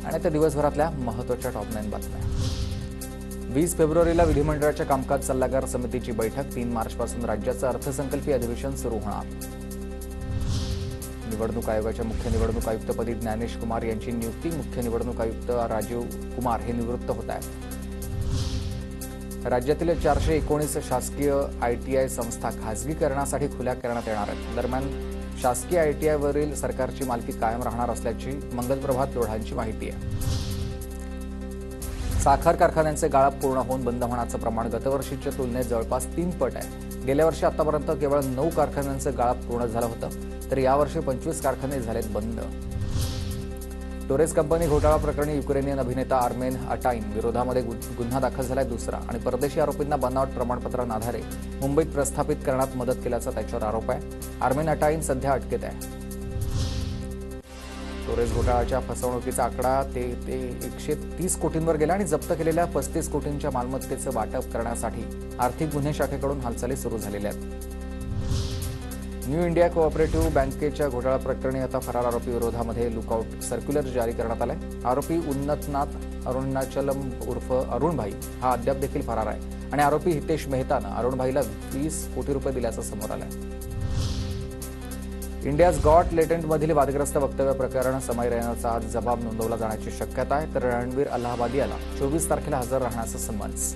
आणि त्या दिवसभरातल्या महत्त्वाच्या टॉप 9 बातम्या। 20 फेब्रुवारीला विधिमंडळाच्या कामकाज सल्लागार समितीची बैठक। 3 मार्चपासून राज्याचं अर्थसंकल्पीय अधिवेशन सुरू होणार। निवडणूक आयोगाच्या मुख्य निवडणूक आयुक्तपदी ज्ञानेश कुमार यांची नियुक्ती। मुख्य निवडणूक आयुक्त राजीव कुमार हे निवृत्त होत आहेत। राज्यातील 419 शासकीय आयटीआय संस्था खासगीकरणासाठी खुल्या करण्यात येणार आहेत। दरम्यान शासकीय आयटीआयवरील सरकारची मालकी कायम राहणार असल्याची मंगलप्रभात लोढांची माहिती आहे। साखर कारखान्यांचे गाळप पूर्ण होऊन बंद होण्याचं प्रमाण गतवर्षीच्या तुलनेत जवळपास 3 पट आहे। गेल्या वर्षी आतापर्यंत केवळ 9 कारखान्यांचं गाळप पूर्ण झालं होतं, तर यावर्षी 25 कारखाने झालेत बंद। टोरेस कंपनी घोटाळा प्रकरणी युक्रेनियन अभिनेता आर्मेन अटाईन विरोधामध्ये गुन्हा दाखल झालाय दुसरा आणि परदेशी आरोपींना बनावट प्रमाणपत्रांआधारे मुंबईत प्रस्थापित करण्यात मदत केल्याचा त्याच्यावर आरोप आहे। आर्मेन अटाईन सध्या अटकेत आहे। टोरेस घोटाळ्याच्या फसवणुकीचा आकडा ते 130 कोटींवर गेला आणि जप्त केलेल्या 35 कोटींच्या मालमत्तेचं वाटप करण्यासाठी आर्थिक गुन्हे शाखेकडून हालचाली सुरू झालेल्या आहेत। न्यू इंडिया कोऑपरेटिव्ह बँकेच्या घोटाळा प्रकरणी आता फरार आरोपी विरोधामध्ये लुकआउट सर्क्युलर जारी करण्यात आलाय। आरोपी उन्नतनाथ अरुणाचलम उर्फ अरुणभाई हा अद्याप देखील फरार आहे आणि आरोपी हितेश मेहतानं अरुणभाईला 20 कोटी रुपये दिल्याचं समोर आलंय। इंडियाज गॉट लेटंटमधील वादग्रस्त वक्तव्य प्रकरण समय रैनाचा आज जबाब नोंदवला जाण्याची शक्यता आहे, तर रणवीर अलाहाबादियाला 24 तारखेला हजर राहण्याचं समन्स।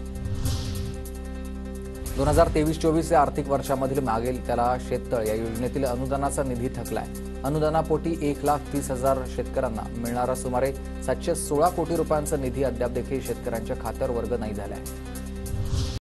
2023-24 या आर्थिक वर्षामधील मागील त्याला शेततळ या योजनेतील अनुदानाचा निधी थकलाय। अनुदानापोटी 1,30,000 शेतकऱ्यांना मिळणारा सुमारे 716 कोटी रुपयांचा निधी अद्याप देखील शेतकऱ्यांच्या खात्यावर वर्ग नाही झालाय।